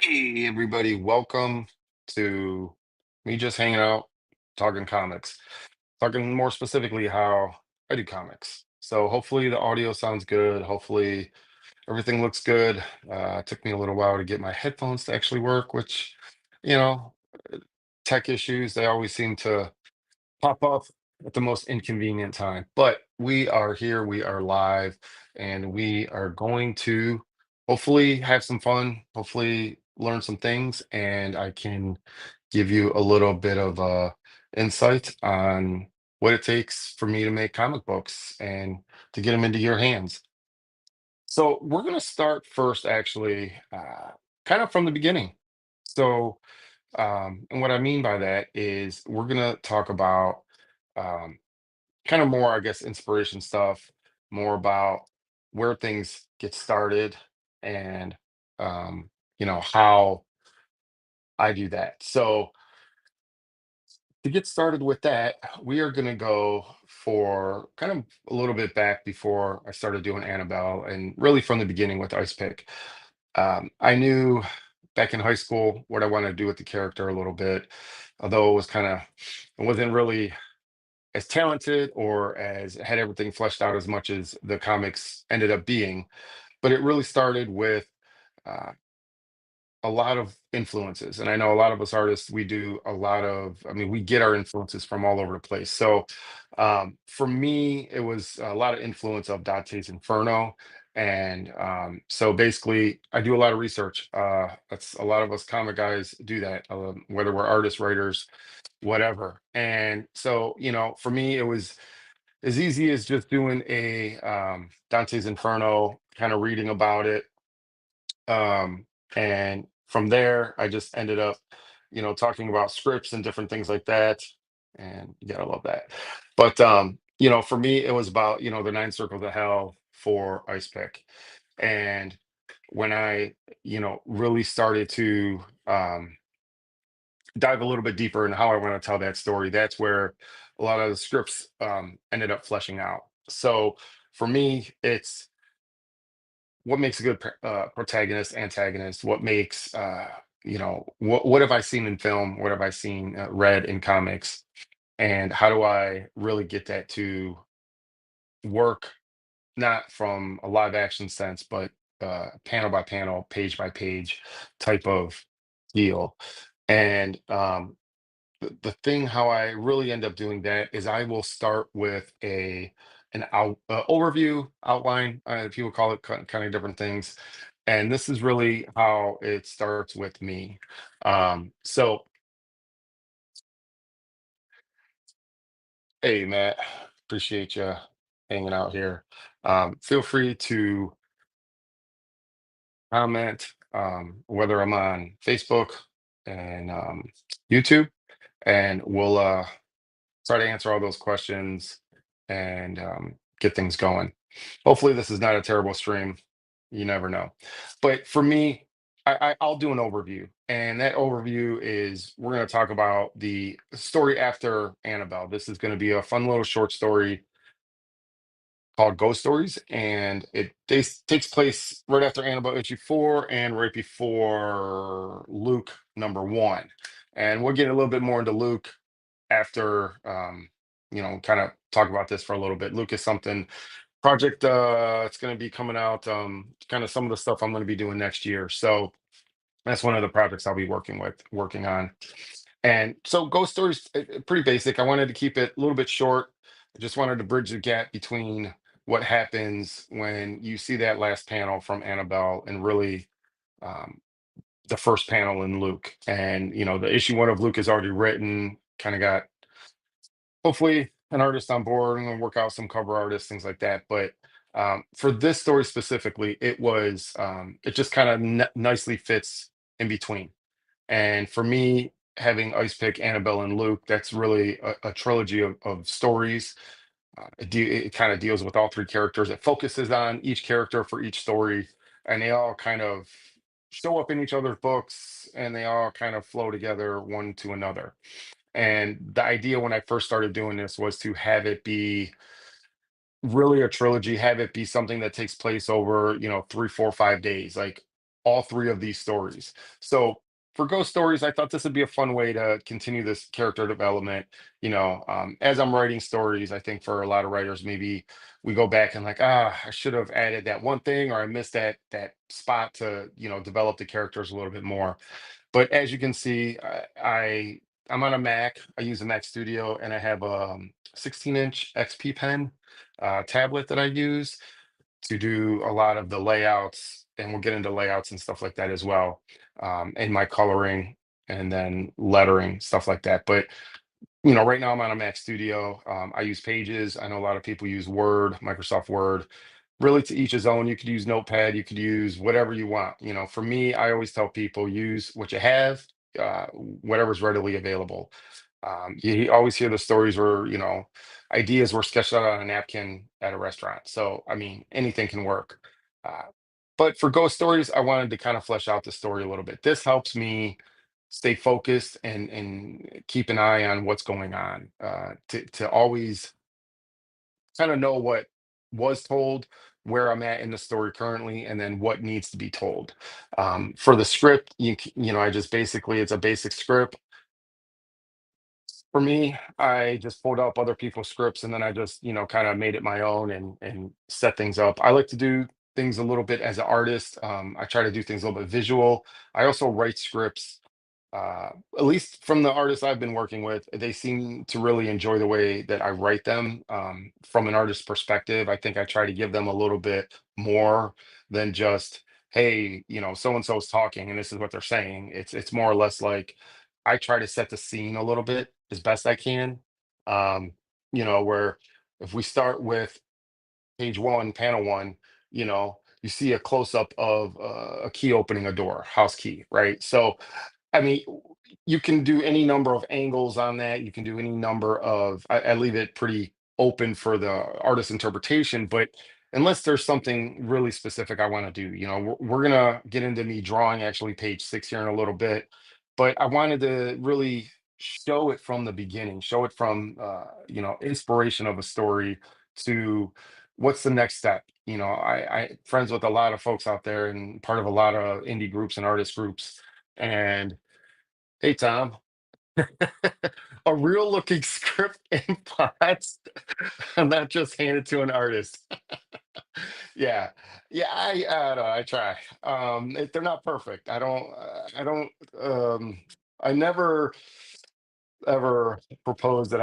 Hey, everybody, welcome to me just hanging out, talking comics, talking more specifically how I do comics. So, hopefully, the audio sounds good. Hopefully, everything looks good. It took me a little while to get my headphones to actually work, which, you know, tech issues, they always seem to pop up at the most inconvenient time. But we are here, we are live, and we are going to hopefully have some fun, hopefully learn some things, and I can give you a little bit of insight on what it takes for me to make comic books and to get them into your hands. So we're going to start first, actually, kind of from the beginning. So, and what I mean by that is we're going to talk about um, kind of more, I guess, inspiration stuff, more about where things get started and, how I do that. So, to get started with that, we are going to go for kind of a little bit back before I started doing Annabelle and really from the beginning with Ice Pick. I knew back in high school what I wanted to do with the character a little bit, although it wasn't really as talented or as had everything fleshed out as much as the comics ended up being. But it really started with uh, a lot of influences. And I know a lot of us artists, we do a lot of, I mean, we get our influences from all over the place. So for me, it was a lot of influence of Dante's Inferno. And so basically, I do a lot of research. That's a lot of us comic guys do that, whether we're artists, writers, whatever. And so, for me, it was as easy as just doing a Dante's Inferno, kind of reading about it, and from there, I just ended up, talking about scripts and different things like that. And you gotta love that. But for me, it was about, the nine circles of hell for Ice Pick. And when I, really started to dive a little bit deeper into how I want to tell that story, that's where a lot of the scripts ended up fleshing out. So for me, it's what makes a good protagonist, antagonist, what makes what have I seen in film, what have I seen read in comics, and how do I really get that to work, not from a live action sense, but panel by panel, page by page type of deal. And the thing how I really end up doing that is I will start with an overview outline. People call it kind of different things, and this is really how it starts with me. So, hey Matt, appreciate you hanging out here. Feel free to comment, whether I'm on Facebook and YouTube, and we'll try to answer all those questions and get things going. Hopefully, this is not a terrible stream. You never know. But for me, I'll do an overview. And that overview is we're going to talk about the story after Annabelle. This is going to be a fun little short story called Ghost Stories. And takes place right after Annabelle issue 4 and right before Luke number 1. And we'll get a little bit more into Luke after kind of talk about this for a little bit. Luke is something project it's going to be coming out, kind of some of the stuff I'm going to be doing next year. So that's one of the projects I'll be working on. And so Ghost Stories, pretty basic. I wanted to keep it a little bit short. I just wanted to bridge the gap between what happens when you see that last panel from Annabelle and really um, the first panel in Luke. And the issue 1 of Luke is already written, kind of got hopefully an artist on board. I'm gonna work out some cover artists, things like that. But for this story specifically, it just kind of nicely fits in between. And for me, having Ice Pick, Annabelle, and Luke, that's really a trilogy of stories. It kind of deals with all 3 characters. It focuses on each character for each story, and they all kind of show up in each other's books, and they all kind of flow together one to another. And the idea when I first started doing this was to have it be really a trilogy, have it be something that takes place over, 3, 4, 5 days. Like all three of these stories. So for ghost stories, I thought this would be a fun way to continue this character development. As I'm writing stories, I think for a lot of writers, maybe we go back and like, I should have added that one thing, or I missed that spot to, develop the characters a little bit more. But as you can see, I'm on a Mac. I use a Mac Studio, and I have a 16-inch XP pen tablet that I use to do a lot of the layouts, and we'll get into layouts and stuff like that as well, and my coloring and then lettering stuff like that. But right now I'm on a Mac Studio. I use Pages. I know a lot of people use Word, Microsoft Word. Really, to each his own. You could use Notepad. You could use whatever you want. For me, I always tell people use what you have, whatever's readily available. You always hear the stories where ideas were sketched out on a napkin at a restaurant. So I mean, anything can work. Uh, but for ghost stories, I wanted to kind of flesh out the story a little bit. This helps me stay focused and keep an eye on what's going on. To always kind of know what was told, where I'm at in the story currently, and then what needs to be told. For the script, I just basically, it's a basic script. For me, I just pulled up other people's scripts, and then I just, kind of made it my own and set things up. I like to do things a little bit as an artist. I try to do things a little bit visual. I also write scripts, uh, at least from the artists I've been working with, they seem to really enjoy the way that I write them. From an artist perspective, I think I try to give them a little bit more than just, hey, so and so is talking and this is what they're saying. It's more or less like I try to set the scene a little bit as best I can. Um, where if we start with page one, panel one, you see a close up of a key opening a door, house key, right? So I mean, you can do any number of angles on that. You can do any number of. I leave it pretty open for the artist's interpretation, but unless there's something really specific I want to do, we're gonna get into me drawing actually page six here in a little bit, but I wanted to really show it from the beginning, show it from inspiration of a story to what's the next step. I friends with a lot of folks out there and part of a lot of indie groups and artist groups, and hey, Tom. A real looking script in pots, and not just handed to an artist. Yeah. Yeah, I don't know, I try. They're not perfect. I never ever propose that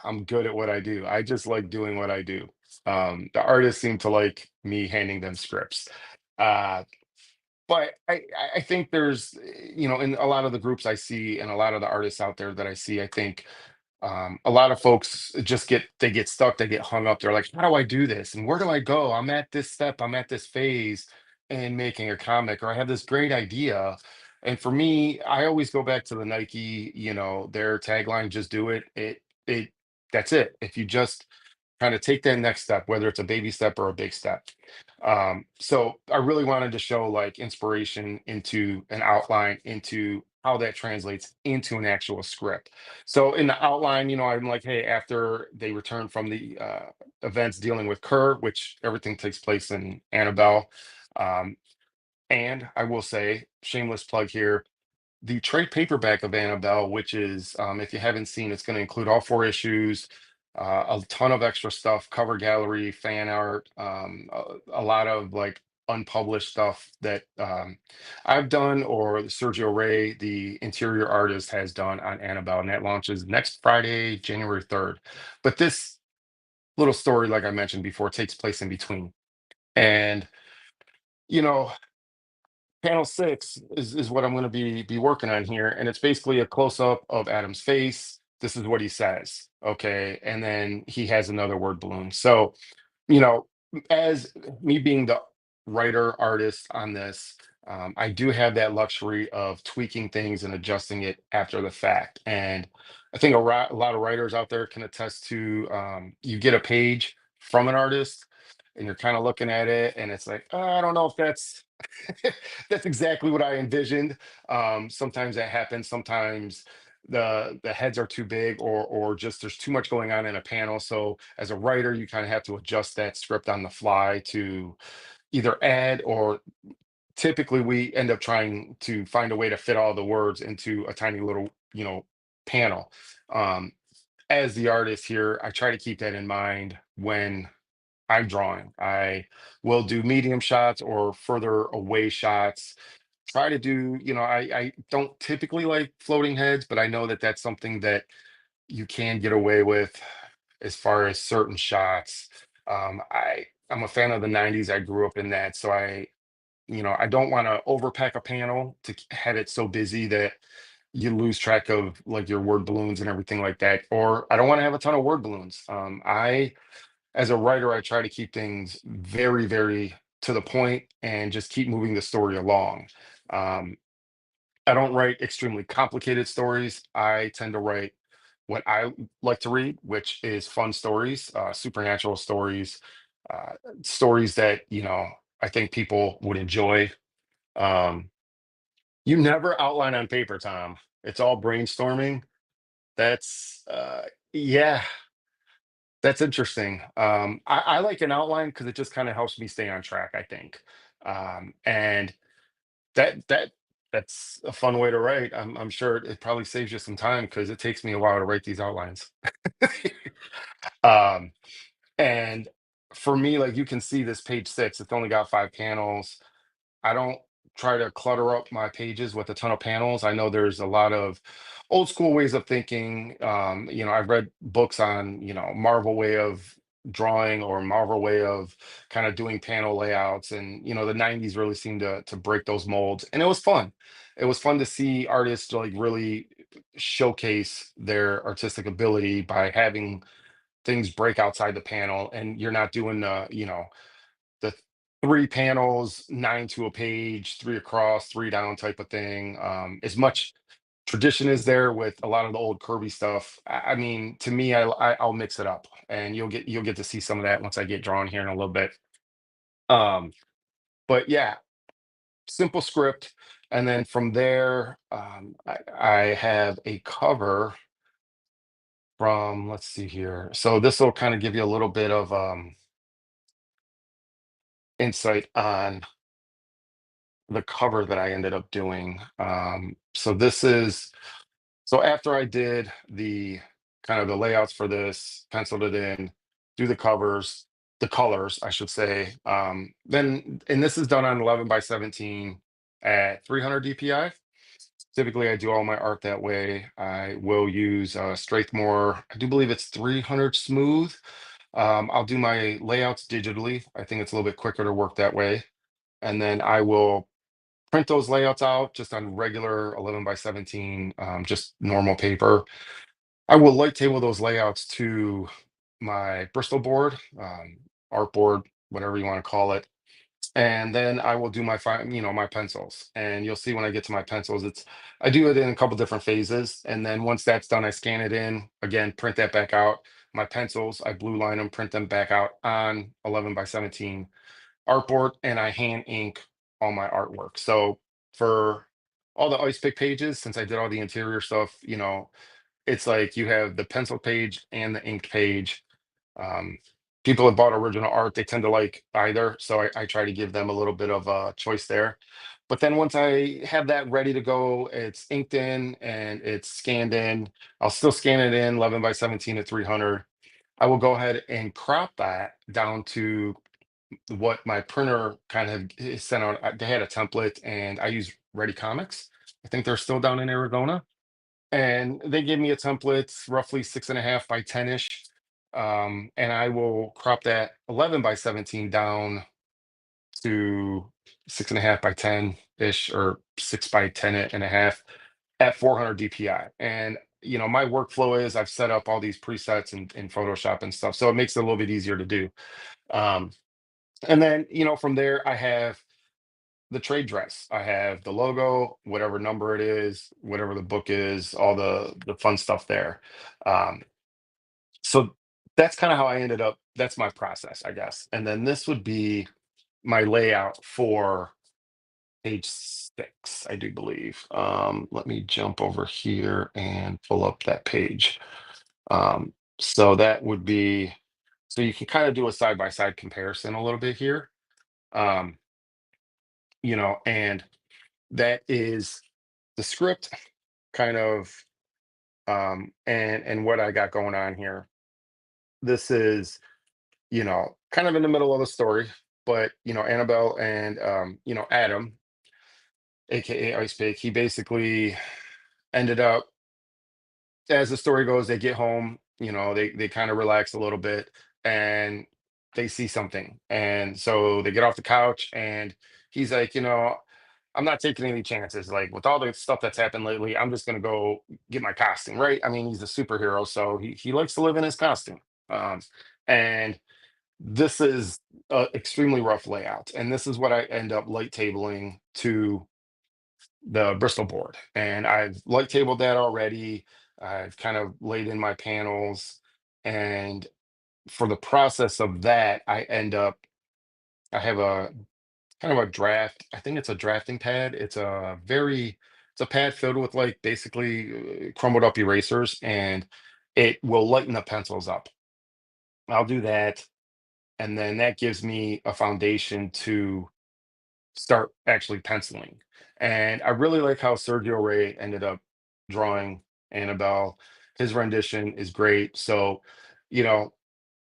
I'm good at what I do. I just like doing what I do. The artists seem to like me handing them scripts. Uh, But I think there's, in a lot of the groups I see and a lot of the artists out there that I see, I think a lot of folks just get stuck, they get hung up. They're like, how do I do this? And where do I go? I'm at this step, I'm at this phase in making a comic, or I have this great idea. And for me, I always go back to the Nike, their tagline, just do it. That's it. If you just kind of take that next step, whether it's a baby step or a big step. So I really wanted to show like inspiration into an outline, into how that translates into an actual script. So in the outline, I'm like, hey, after they return from the events dealing with Kerr, which everything takes place in Annabelle. Um, and I will say, shameless plug here, the trade paperback of Annabelle, which is, if you haven't seen, it's going to include all four issues, a ton of extra stuff, cover gallery, fan art, a lot of like unpublished stuff that I've done or Sergio Ray, the interior artist, has done on Annabelle, and that launches next Friday, January 3rd. But this little story, like I mentioned before, takes place in between. And, you know, panel six is what I'm going to be working on here, and it's basically a close up of Adam's face. This is what he says, okay, and then he has another word balloon. So, you know, as me being the writer artist on this, I do have that luxury of tweaking things and adjusting it after the fact. And I think a lot of writers out there can attest to, you get a page from an artist and you're kind of looking at it and it's like, I don't know if that's that's exactly what I envisioned. Sometimes that happens. Sometimes the heads are too big, or just there's too much going on in a panel. So as a writer, you kind of have to adjust that script on the fly to either add or typically we end up trying to find a way to fit all the words into a tiny little, panel. Um, as the artist here, I try to keep that in mind when I'm drawing. I will do medium shots or further away shots. Try to do, I don't typically like floating heads, but I know that that's something that you can get away with as far as certain shots. I'm a fan of the 90s. I grew up in that, so I don't want to overpack a panel to have it so busy that you lose track of like your word balloons and everything like that. Or I don't want to have a ton of word balloons. As a writer, I try to keep things very, very to the point and just keep moving the story along. Um, I don't write extremely complicated stories. I tend to write what I like to read, which is fun stories, supernatural stories, uh, stories that, I think people would enjoy. Um, you never outline on paper, Tom. It's all brainstorming. That's, yeah, that's interesting. I like an outline because it just kind of helps me stay on track, I think. And that that's a fun way to write. I'm sure it probably saves you some time because it takes me a while to write these outlines. um, and for me, like you can see this page 6, it's only got 5 panels. I don't try to clutter up my pages with a ton of panels. I know there's a lot of old school ways of thinking. I've read books on, Marvel way of drawing or Marvel way of kind of doing panel layouts. And, the 90s really seemed to break those molds. And it was fun. It was fun to see artists like really showcase their artistic ability by having things break outside the panel and you're not doing the 3 panels, 9 to a page, 3 across, 3 down type of thing. As much tradition is there with a lot of the old Kirby stuff. I mean, to me, I'll mix it up, and you'll get to see some of that once I get drawn here in a little bit. Um, but yeah, simple script, and then from there, I have a cover from. Let's see here. So this will kind of give you a little bit of insight on the cover that I ended up doing. So after I did the kind of the layouts for this, penciled it in, do the covers, the colors, I should say. Then, and this is done on 11 by 17 at 300 DPI. Typically, I do all my art that way. I will use Strathmore. I do believe it's 300 smooth. I'll do my layouts digitally. I think it's a little bit quicker to work that way. And then I will print those layouts out just on regular 11 by 17, just normal paper. I will light table those layouts to my Bristol board, art board, whatever you want to call it. And then I will do my pencils. And you'll see when I get to my pencils, I do it in a couple different phases. And then once that's done, I scan it in again, print that back out. My pencils, I blue line them, print them back out on 11 by 17 artboard, and I hand ink all my artwork. So for all the ice pick pages, since I did all the interior stuff, it's like you have the pencil page and the inked page. Um, People have bought original art, they tend to like either. So I try to give them a little bit of a choice there. But then once I have that ready to go, it's inked in and it's scanned in. I'll still scan it in 11 by 17 at 300. I will go ahead and crop that down to what my printer kind of sent out. They had a template, and I use Ready Comics. I think they're still down in Arizona, and they gave me a template, roughly 6.5 by 10-ish. And I will crop that 11 by 17 down to 6.5 by 10-ish or 6 by 10 and a half at 400 DPI. And my workflow is I've set up all these presets in Photoshop and stuff, so it makes it a little bit easier to do. Um, and then, from there, I have the trade dress. I have the logo, whatever number it is, whatever the book is, all the fun stuff there. Um, so that's kind of how I ended up. That's my process, I guess. And then this would be my layout for page 6, I do believe. Let me jump over here and pull up that page. So that would be, so you can kind of do a side by side comparison a little bit here. Um, and that is the script kind of, and what I got going on here. This is, kind of in the middle of the story, but Annabelle and Adam, aka Ice Pick, he basically ended up, as the story goes, they get home, they kind of relax a little bit, and they see something. And so they get off the couch, and he's like, I'm not taking any chances. Like, with all the stuff that's happened lately, I'm just gonna go get my costume, right? I mean, he's a superhero, so he likes to live in his costume. Um, and this is a extremely rough layout, and this is what I end up light tabling to the Bristol board. And I've light tabled that already. I've kind of laid in my panels. And for the process of that, I have a kind of a draft. I think it's a drafting pad. It's a pad filled with, like, basically crumbled up erasers, and it will lighten the pencils up. I'll do that. And then that gives me a foundation to start actually penciling. And I really like how Sergio Ray ended up drawing Annabelle. His rendition is great. So, you know,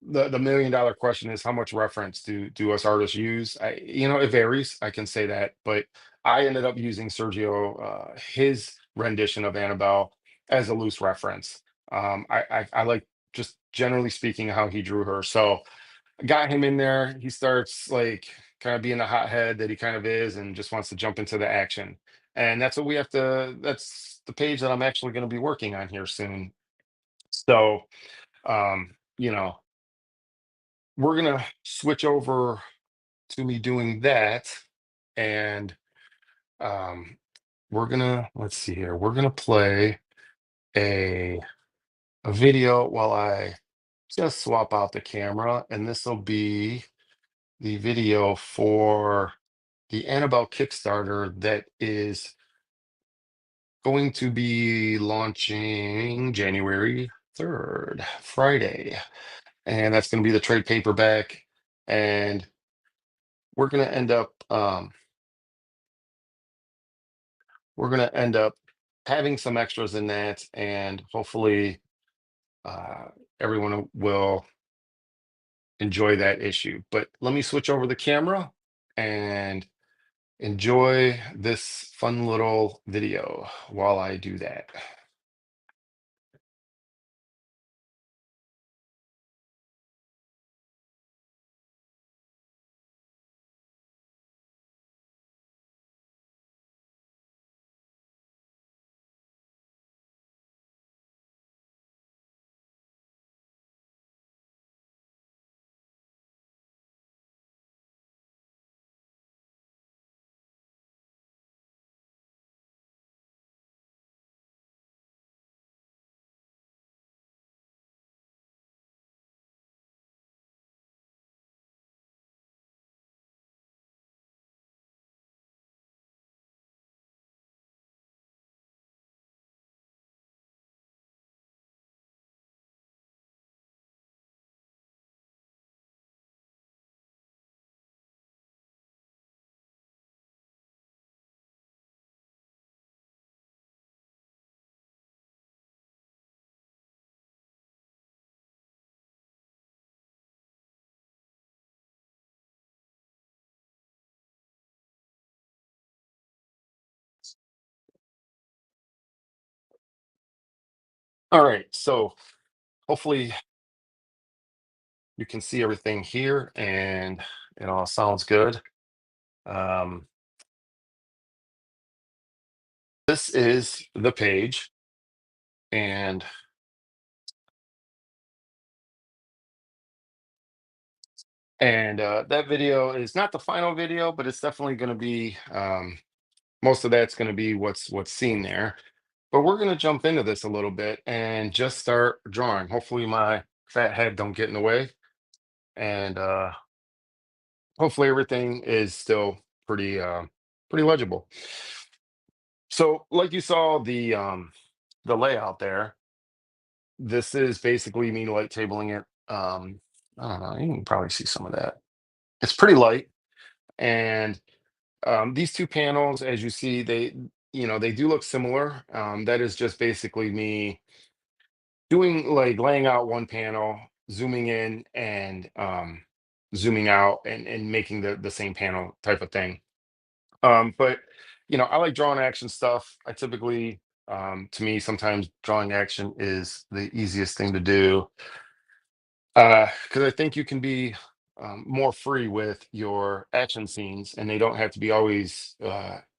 the $1 million question is, how much reference do us artists use? It varies. I can say that, but I ended up using Sergio, his rendition of Annabelle, as a loose reference. I like, just generally speaking, how he drew her. So got him in there. He starts, like, kind of being the hothead that he kind of is, and just wants to jump into the action. And that's what we have to. That's the page that I'm actually going to be working on here soon. So, um, you know, we're gonna switch over to me doing that, and um, we're gonna let's see here. We're gonna play a a video while I just swap out the camera, and this will be the video for the Annabelle Kickstarter that is going to be launching January 3rd, Friday. And that's going to be the trade paperback. And we're going to end up, we're going to end up having some extras in that. And hopefully, uh, everyone will enjoy that issue. But let me switch over the camera and enjoy this fun little video while I do that. All right, so hopefully you can see everything here, and it all sounds good. Um, this is the page, and that video is not the final video, but it's definitely going to be, most of that's going to be what's seen there. But we're going to jump into this a little bit and just start drawing. Hopefully my fat head don't get in the way, and hopefully everything is still pretty legible. So, like you saw the layout there, this is basically me light tabling it. I don't know, you can probably see some of that. It's pretty light, and These two panels, as you see, they do look similar. That is just basically me doing like laying out one panel, zooming in and zooming out and making the same panel type of thing. But I like drawing action stuff. I typically, to me, sometimes drawing action is the easiest thing to do because I think you can be more free with your action scenes, and they don't have to be always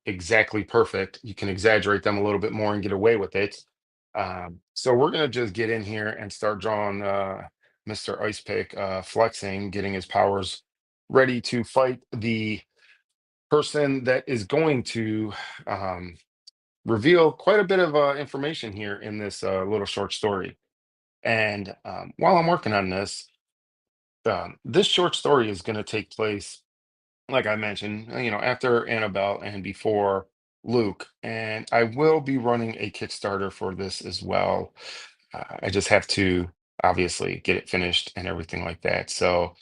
exactly perfect. You can exaggerate them a little bit more and get away with it. So we're gonna just get in here and start drawing Mr. Ice Pick flexing, getting his powers ready to fight the person that is going to um, reveal quite a bit of information here in this little short story. And while I'm working on this, this short story is going to take place, like I mentioned, after Annabelle and before Luke. And I will be running a Kickstarter for this as well. I just have to obviously get it finished and everything like that. So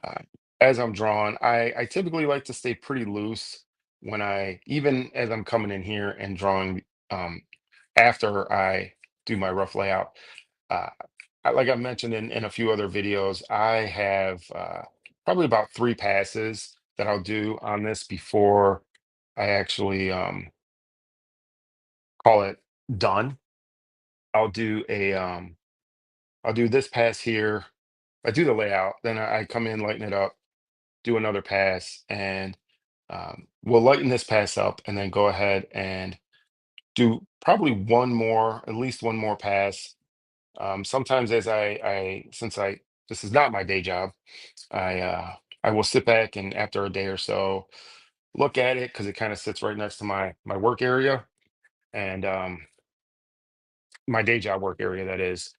uh, as I'm drawing, I typically like to stay pretty loose when even as I'm coming in here and drawing um, after I do my rough layout. Uh, like I mentioned in a few other videos, I have probably about 3 passes that I'll do on this before I actually call it done. I'll do I'll do this pass here. I do the layout, then I come in, lighten it up, do another pass, and we'll lighten this pass up, and then go ahead and do probably one more, at least one more pass. Sometimes as since this is not my day job, I uh, I will sit back and after a day or so look at it because it kind of sits right next to my work area and my day job work area that is.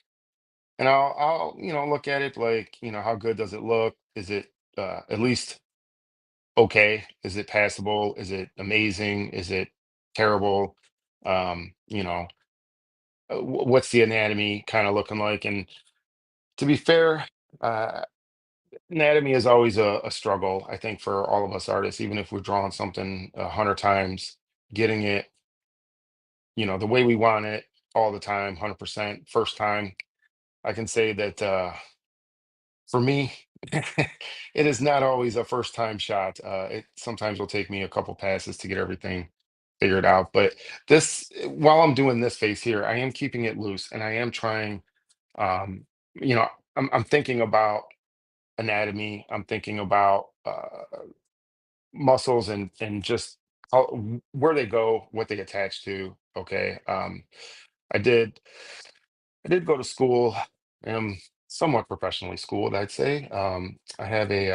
And I'll look at it like how good does it look? Is it at least okay? Is it passable? Is it amazing? Is it terrible? Um, you know, what's the anatomy kind of looking like? And to be fair, uh, anatomy is always a struggle, I think, for all of us artists, even if we're drawing something 100 times, getting it, the way we want it all the time, 100% first time. I can say that for me, it is not always a first time shot. It sometimes will take me a couple passes to get everything figured out. But while I'm doing this face here, I am keeping it loose and I am trying, um, you know, I'm thinking about anatomy. I'm thinking about muscles and just where they go, what they attach to. Okay. I did I did go to school. Um, Somewhat professionally schooled, I'd say. I have a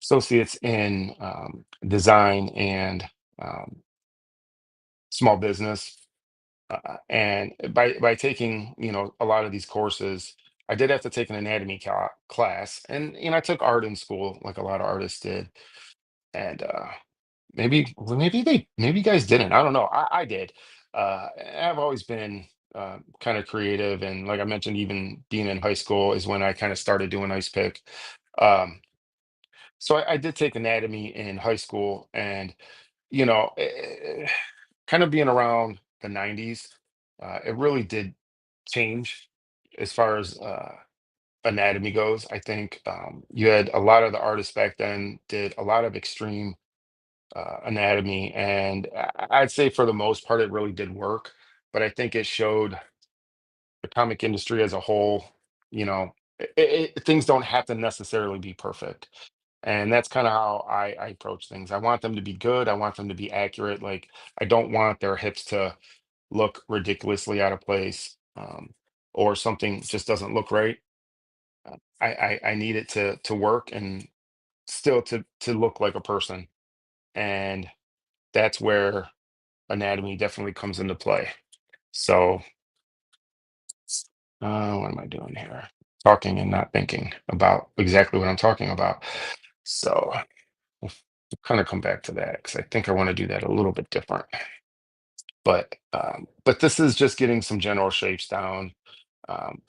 associates in design and um, small business. And by taking a lot of these courses, I did have to take an anatomy class, and I took art in school, like a lot of artists did. And maybe you guys didn't. I don't know. I did. I've always been kind of creative, and like I mentioned, even being in high school is when I kind of started doing ice pick. Um, so I did take anatomy in high school, and kind of being around the '90s, it really did change as far as anatomy goes. I think you had a lot of the artists back then did a lot of extreme anatomy, and I'd say for the most part, it really did work. But I think it showed the comic industry as a whole, you know, things don't have to necessarily be perfect. And that's kind of how I approach things. I want them to be good. I want them to be accurate. Like, I don't want their hips to look ridiculously out of place, or something just doesn't look right. I need it to work and still to look like a person. And that's where anatomy definitely comes into play. So, what am I doing here? Talking and not thinking about exactly what I'm talking about. So, we'll kind of come back to that because I think I want to do that a little bit different. But this is just getting some general shapes down. Um,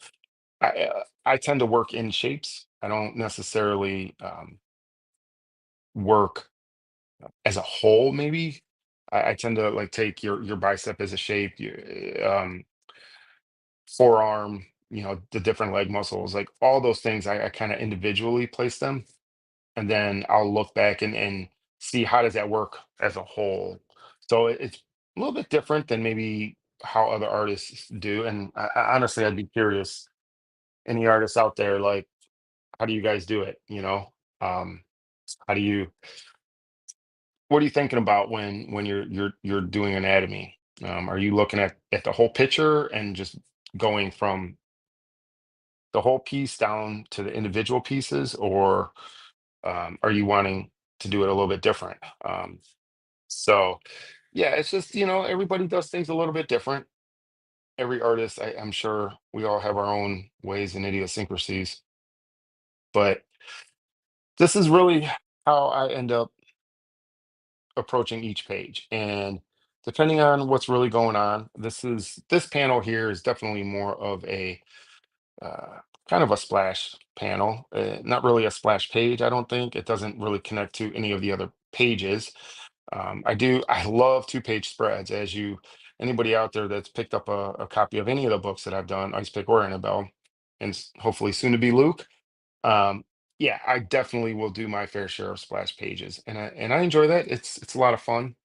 I tend to work in shapes. I don't necessarily work. as a whole, maybe. I tend to like take your bicep as a shape, your forearm, the different leg muscles, like all those things. I kind of individually place them, and then I'll look back and see how does that work as a whole. So it's a little bit different than maybe how other artists do. And honestly, I'd be curious, any artists out there, like, how do you guys do it? Um, how do you what are you thinking about when you're doing anatomy? Are you looking at the whole picture and just going from the whole piece down to the individual pieces, or are you wanting to do it a little bit different? So yeah, it's just, everybody does things a little bit different. Every artist, I'm sure we all have our own ways and idiosyncrasies, but this is really how I end up approaching each page. And depending on what's really going on, this panel here is definitely more of a uh, kind of a splash panel, not really a splash page. I don't think it doesn't really connect to any of the other pages. I love two-page spreads. As you Anybody out there that's picked up a copy of any of the books that I've done, Ice Pick or Annabelle, and hopefully soon to be Luke. um, yeah, I definitely will do my fair share of splash pages, and I enjoy that. It's a lot of fun.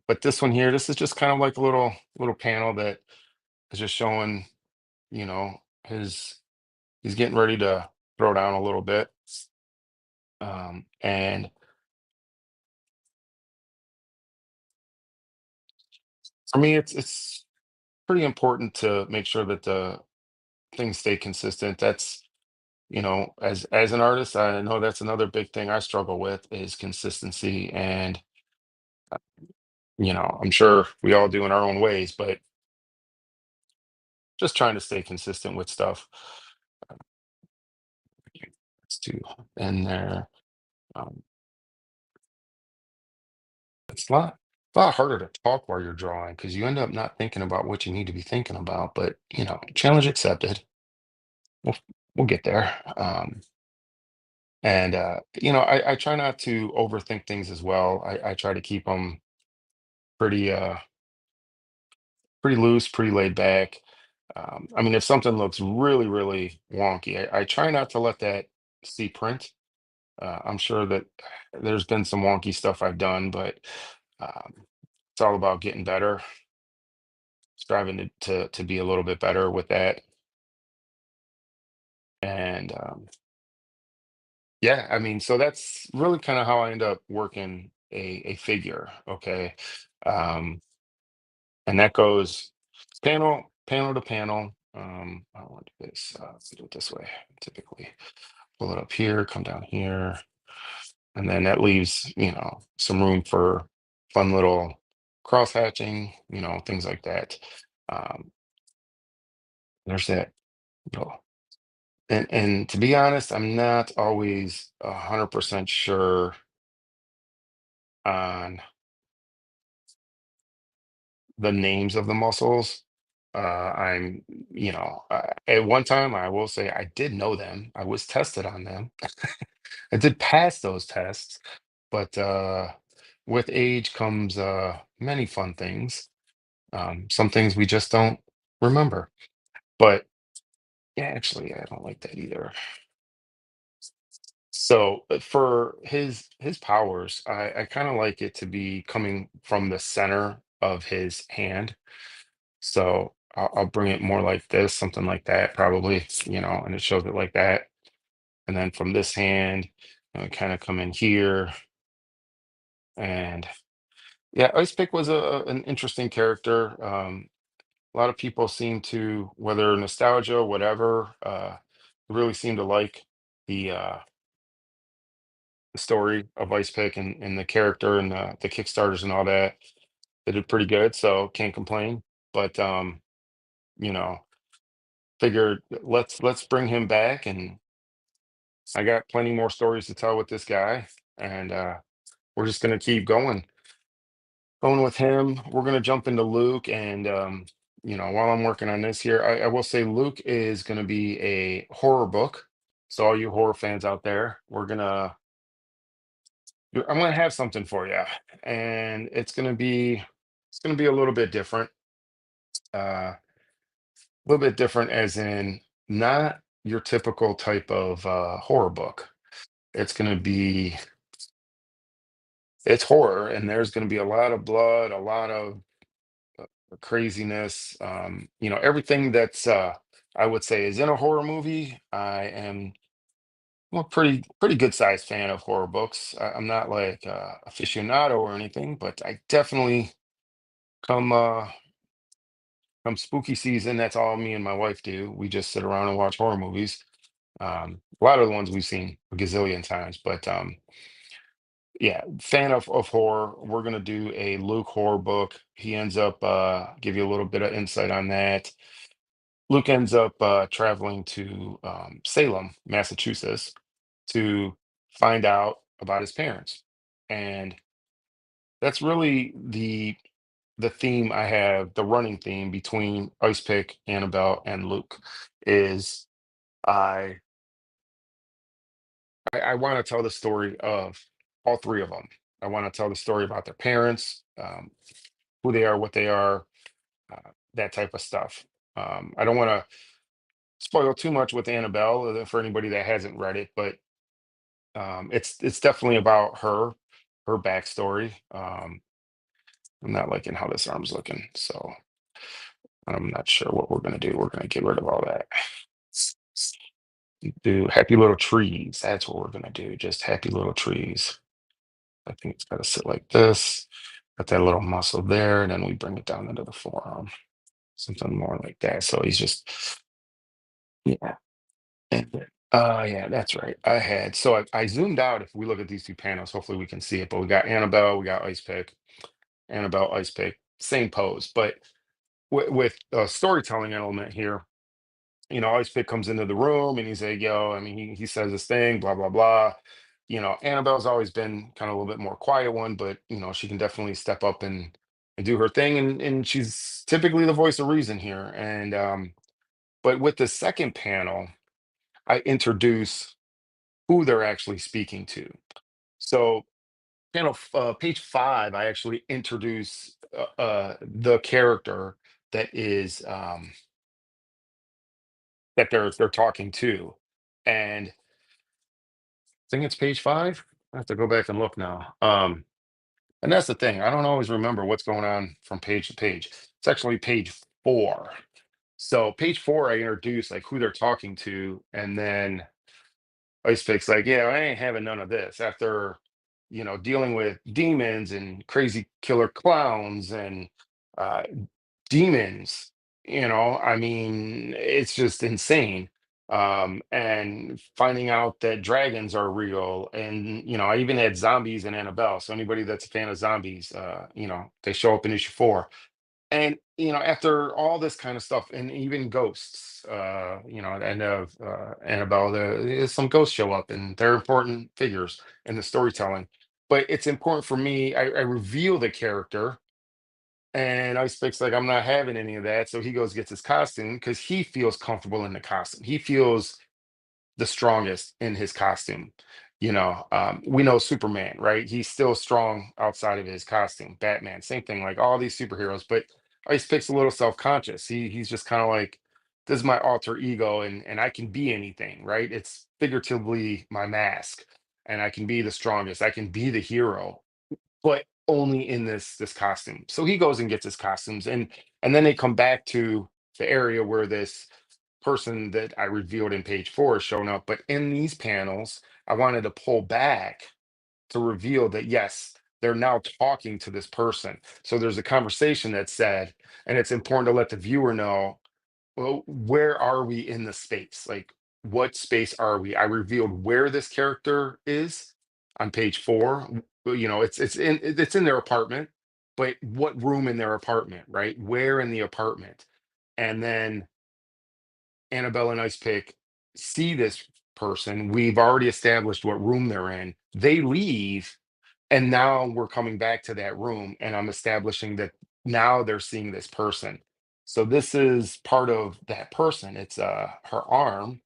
But this one here, this is just kind of like a little panel that is just showing, you know, his he's getting ready to throw down a little bit. And for me, it's pretty important to make sure that the things stay consistent. That's, as an artist, I know that's another big thing I struggle with is consistency. And I'm sure we all do in our own ways, but just trying to stay consistent with stuff. Let's do in there. Um, it's a lot harder to talk while you're drawing because you end up not thinking about what you need to be thinking about. But challenge accepted. We'll we'll get there. And I try not to overthink things as well. I try to keep them pretty pretty loose, pretty laid back. I mean, if something looks really, really wonky, I try not to let that see print. I'm sure that there's been some wonky stuff I've done, but um, it's all about getting better, striving to be a little bit better with that. And yeah, I mean, so that's really kind of how I end up working a figure. Okay. Um, and that goes panel to panel. I want to do this. Let's do it this way. Typically, pull it up here, come down here, and then that leaves some room for fun little cross hatching, things like that. Um, there's that little, and to be honest, I'm not always 100% sure on the names of the muscles. At one time, I will say I did know them. I was tested on them. I did pass those tests, but with age comes many fun things. Some things we just don't remember. But yeah, actually, I don't like that either. So for his powers, I kind of like it to be coming from the center of his hand. So I'll bring it more like this, something like that, probably, and it shows it like that. And then from this hand, kind of come in here. And yeah, Ice Pick was an interesting character. A lot of people seem to, whether nostalgia, whatever, really seem to like the story of Ice Pick and the character and the Kickstarters and all that. They did pretty good, so can't complain. But you know, figured let's bring him back, and I got plenty more stories to tell with this guy, and we're just gonna keep going with him. We're gonna jump into Luke, and while I'm working on this here, I will say Luke is gonna be a horror book. So all you horror fans out there, we're gonna I'm gonna have something for you, and it's gonna be a little bit different. A little bit different, as in not your typical type of horror book. It's gonna be it's horror, and there's gonna be a lot of blood, a lot of craziness. Everything that's I would say is in a horror movie. I am I'm a pretty good sized fan of horror books. I'm not like aficionado or anything, but I definitely come come spooky season. That's all me and my wife do. We just sit around and watch horror movies. A lot of the ones we've seen a gazillion times, but yeah, fan of horror. We're gonna do a Luke horror book. He ends up give you a little bit of insight on that. Luke ends up traveling to Salem, Massachusetts, to find out about his parents, and that's really the theme I have. The running theme between Ice Pick, Annabelle, and Luke is I I want to tell the story of all three of them. I want to tell the story about their parents, who they are, what they are, that type of stuff. I don't want to spoil too much with Annabelle for anybody that hasn't read it, but it's definitely about her backstory. I'm not liking how this arm's looking, so I'm not sure what we're gonna do. We're gonna get rid of all that. Do happy little trees. That's what we're gonna do. Just happy little trees. I think it's gotta sit like this. Got that little muscle there, and then we bring it down into the forearm. Something more like that. So he's just, yeah. Yeah, that's right. I zoomed out. If we look at these two panels, hopefully we can see it. But we got Annabelle, we got Ice Pick, Annabelle, Ice Pick, same pose. But with a storytelling element here, Ice Pick comes into the room and he's like, yo, I mean, he says this thing, blah, blah, blah. Annabelle's always been kind of a little bit more quiet one, but she can definitely step up and do her thing. And she's typically the voice of reason here. And but with the second panel, I introduce who they're actually speaking to. So page 5, I actually introduce the character that is that they're talking to. And I think it's page 5. I have to go back and look now. And that's the thing. I don't always remember what's going on from page to page. It's actually page 4. So page 4, I introduce like who they're talking to, and then Ice Pick's like, yeah, I ain't having none of this. After, dealing with demons and crazy killer clowns and uh, demons, I mean, it's just insane. And finding out that dragons are real. And, I even had zombies in Annabelle. So anybody that's a fan of zombies, they show up in issue 4. And after all this kind of stuff, and even ghosts, at the end of Annabelle, some ghosts show up, and they're important figures in the storytelling. But it's important for me. I reveal the character, and Ice Pick's like, I'm not having any of that. So he goes gets his costume because he feels comfortable in the costume. He feels the strongest in his costume. We know Superman, right? He's still strong outside of his costume. Batman, same thing, like all these superheroes. But Ice Pick's a little self-conscious. He's just kind of like, this is my alter ego, and I can be anything, right? It's figuratively my mask, and I can be the strongest. I can be the hero, but only in this costume. So he goes and gets his costumes, and then they come back to the area where this person that I revealed in page 4 is showing up. But in these panels, I wanted to pull back to reveal that yes, they're now talking to this person. So there's a conversation that's said, and it's important to let the viewer know, well, where are we in the space? Like, what space are we? I revealed where this character is on page 4. It's in their apartment, but what room in their apartment, right? Where in the apartment? And then Annabelle and Ice Pick see this person. We've already established what room they're in. They leave, and now we're coming back to that room, and I'm establishing that now they're seeing this person. So this is part of that person. It's her arm,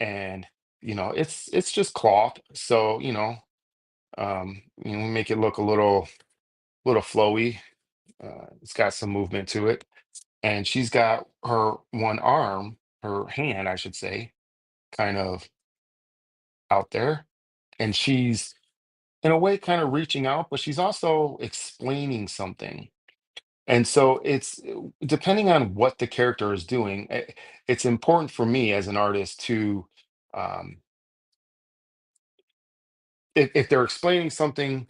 and it's just cloth. So Make it look a little flowy. It's got some movement to it, and she's got her one arm, her hand, I should say, kind of out there, and she's in a way kind of reaching out, but she's also explaining something. And so it's depending on what the character is doing, it's important for me as an artist to, um, if they're explaining something,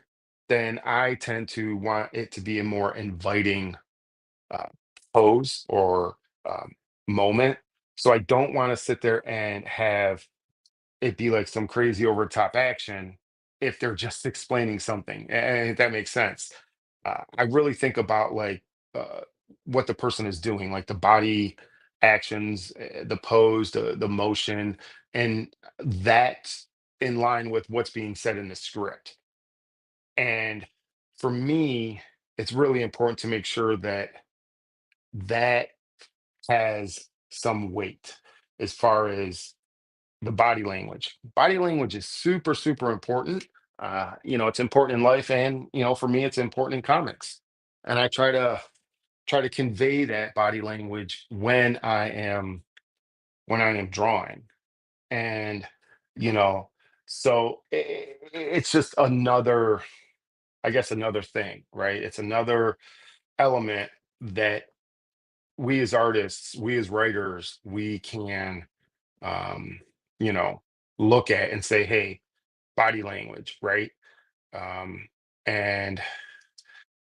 then I tend to want it to be a more inviting uh, pose or um, moment. So I don't want to sit there and have it be like some crazy over top action if they're just explaining something, and if that makes sense. I really think about like uh, what the person is doing, like the body actions, the pose, the motion, and that in line with what's being said in the script. And for me, it's really important to make sure that that has some weight as far as the body language. Body language is super, super important. It's important in life, and for me, it's important in comics. And I try to convey that body language when I am drawing. And you know, so it's just another, I guess, another thing, right? It's another element that we as artists, we as writers, we can um, you know, look at and say, hey, body language, right? Um, and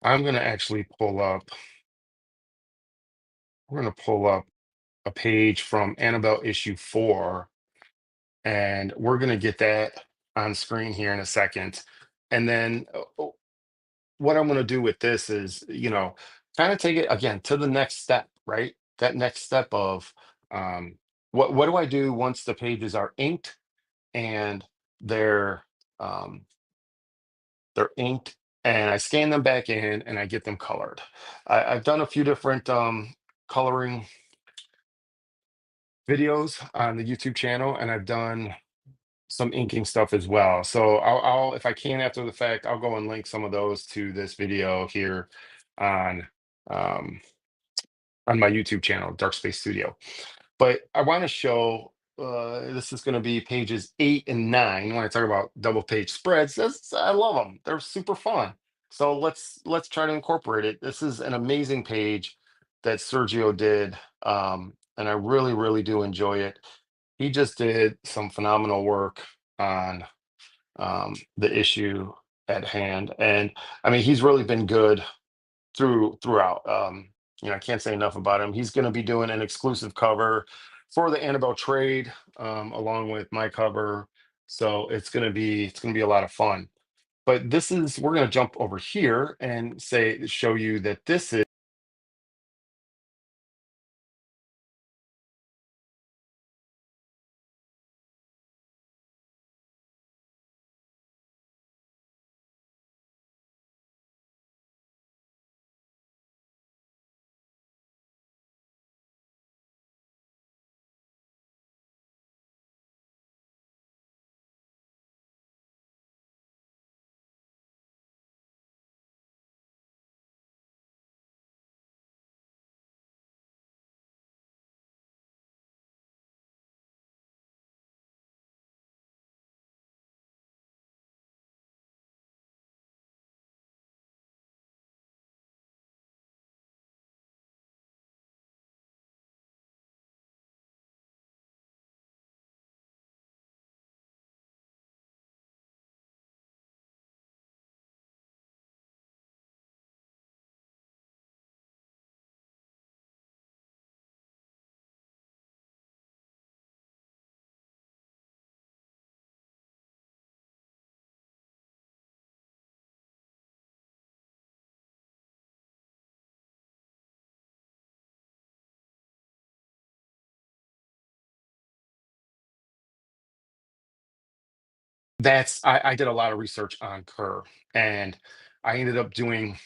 I'm gonna actually we're gonna pull up a page from Annabelle issue 4, and we're gonna get that on screen here in a second. And then what I'm gonna do with this is, kind of take it again to the next step, right? That next step of um, what do I do once the pages are inked and they're um, they're inked, and I scan them back in and I get them colored. I've done a few different coloring videos on the YouTube channel, and I've done some inking stuff as well. So if I can after the fact, I'll go and link some of those to this video here on um, on my YouTube channel, Dark Space Studio. But I want to show this is going to be pages 8 and 9 when I talk about double page spreads. I love them. They're super fun. So let's try to incorporate it. This is an amazing page that Sergio did, and I really really do enjoy it. He just did some phenomenal work on the issue at hand, and I mean he's really been good throughout. I can't say enough about him. He's going to be doing an exclusive cover for the Annabelle trade, along with my cover. So it's gonna be a lot of fun. But we're gonna jump over here and show you that this is that's I did a lot of research on Kerr, and I ended up doing,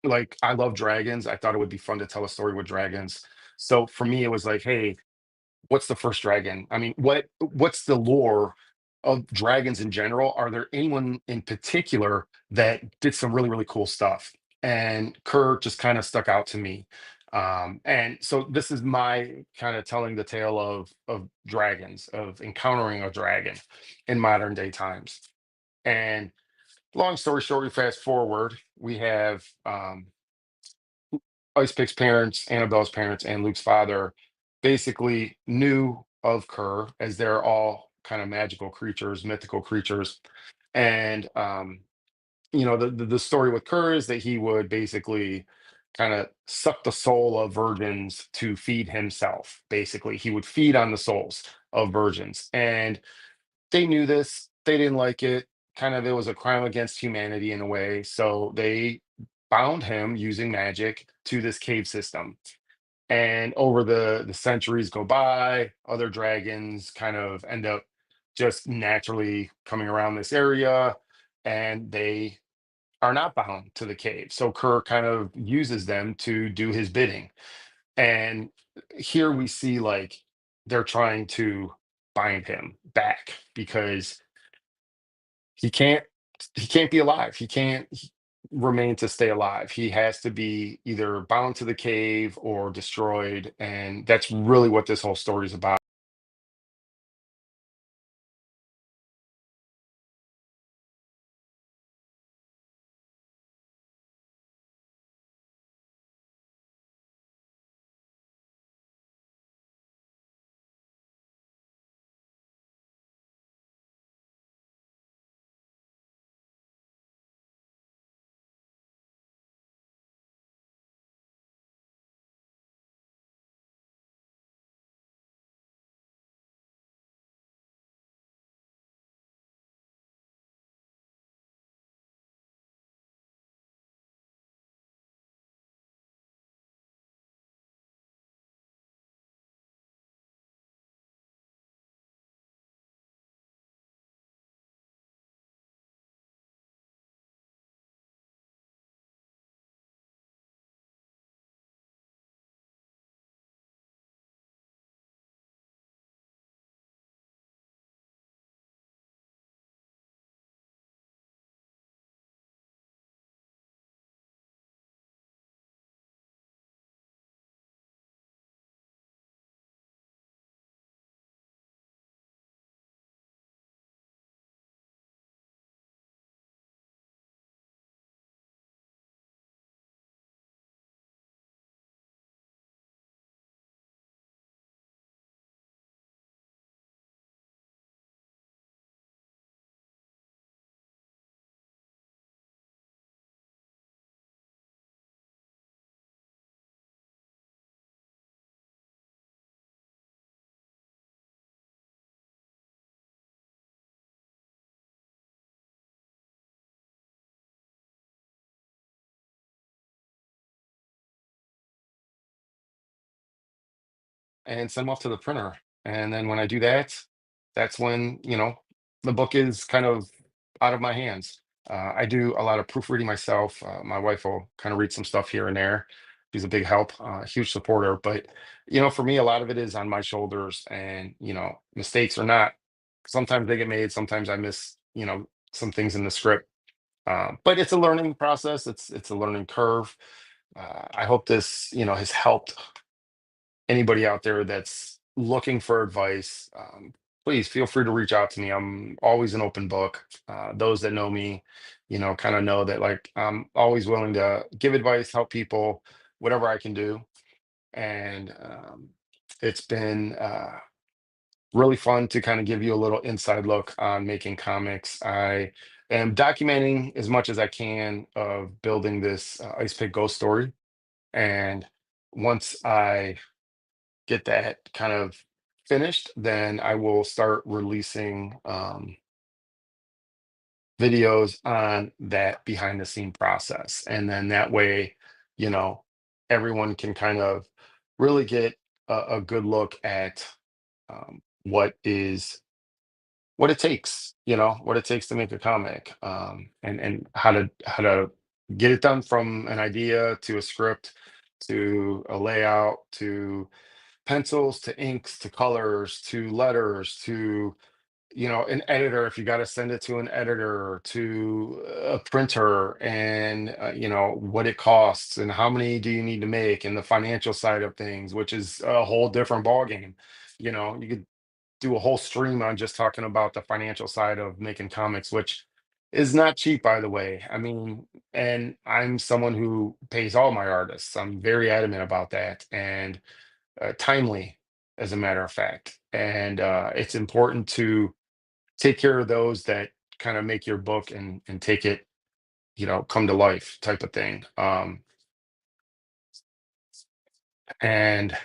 like, I love dragons. I thought it would be fun to tell a story with dragons. So for me, it was like, hey, what's the first dragon? I mean, what's the lore of dragons in general, are there anyone in particular that did some really, really cool stuff? And Kerr just kind of stuck out to me. And so this is my kind of telling the tale of dragons, of encountering a dragon in modern day times. And long story short, we fast forward, we have Ice Pick's parents, Annabelle's parents, and Luke's father basically knew of Kerr, as they're all kind of magical creatures, mythical creatures. And the story with Kerr is that he would basically kind of suck the soul of virgins to feed himself. Basically, he would feed on the souls of virgins, and they knew this. They didn't like it. Kind of, it was a crime against humanity in a way. So they bound him using magic to this cave system. And over the centuries go by, other dragons kind of end up just naturally coming around this area, and they are not bound to the cave. So Kerr kind of uses them to do his bidding. And here we see like they're trying to bind him back because he can't he can't be alive. Remain to stay alive. He has to be either bound to the cave or destroyed. And that's really what this whole story is about. And send them off to the printer. And then when I do that, that's when, the book is kind of out of my hands. I do a lot of proofreading myself. My wife will kind of read some stuff here and there. She's a big help, huge supporter. But, for me, a lot of it is on my shoulders. And, mistakes or not, sometimes they get made. Sometimes I miss, some things in the script. But it's a learning process. It's a learning curve. I hope this, has helped anybody out there that's looking for advice. Please feel free to reach out to me. I'm always an open book. Those that know me, kind of know that like I'm always willing to give advice, help people, whatever I can do. And it's been really fun to kind of give you a little inside look on making comics. I am documenting as much as I can of building this Ice Pick Ghost story. And once I get that kind of finished, then I will start releasing videos on that behind the scene process. And then that way, you know, everyone can kind of really get a good look at what it takes, what it takes to make a comic, and how to get it done from an idea to a script to a layout to pencils to inks to colors to letters to an editor, if you got to send it to an editor or to a printer, and what it costs and how many do you need to make, and the financial side of things, which is a whole different ball game. You could do a whole stream on just talking about the financial side of making comics, which is not cheap, by the way. I mean, and I'm someone who pays all my artists. I'm very adamant about that, and timely, as a matter of fact. And it's important to take care of those that kind of make your book and take it, come to life type of thing. And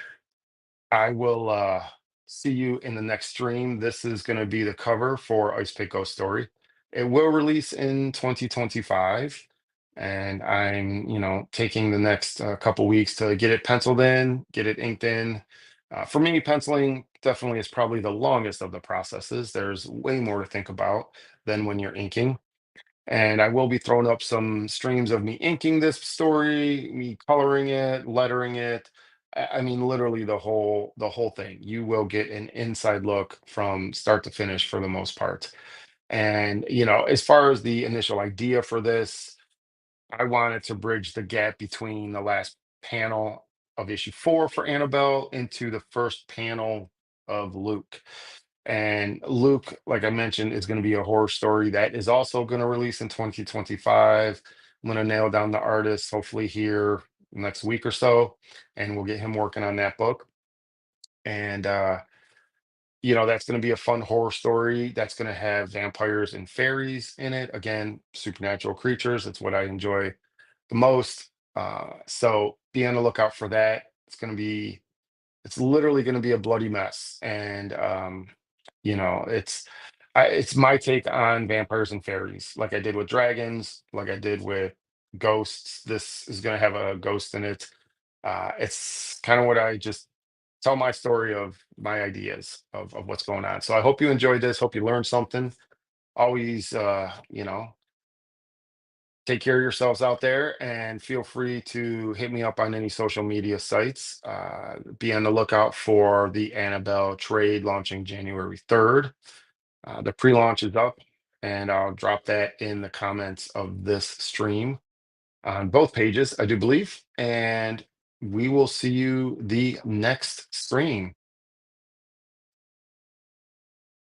I will see you in the next stream. This is going to be the cover for Ice Pick Ghost Story. It will release in 2025. And I'm, taking the next couple weeks to get it penciled in, get it inked in. For me, penciling definitely is probably the longest of the processes. There's way more to think about than when you're inking. And I will be throwing up some streams of me inking this story, me coloring it, lettering it. I mean, literally the whole thing. You will get an inside look from start to finish for the most part. And as far as the initial idea for this, I wanted to bridge the gap between the last panel of issue 4 for Annabelle into the first panel of Luke. And Luke, like I mentioned, is going to be a horror story that is also going to release in 2025. I'm going to nail down the artist hopefully here next week or so, and we'll get him working on that book. And that's going to be a fun horror story that's going to have vampires and fairies in it. Again, supernatural creatures. That's what I enjoy the most. So be on the lookout for that. It's literally going to be a bloody mess. And it's my take on vampires and fairies, like I did with dragons, like I did with ghosts. This is going to have a ghost in it. It's kind of what I just tell my story of my ideas of what's going on. So I hope you enjoyed this. Hope you learned something. Always, take care of yourselves out there, and feel free to hit me up on any social media sites. Be on the lookout for the Annabelle trade launching January 3rd. The pre-launch is up, and I'll drop that in the comments of this stream on both pages, I do believe. And we will see you the next stream.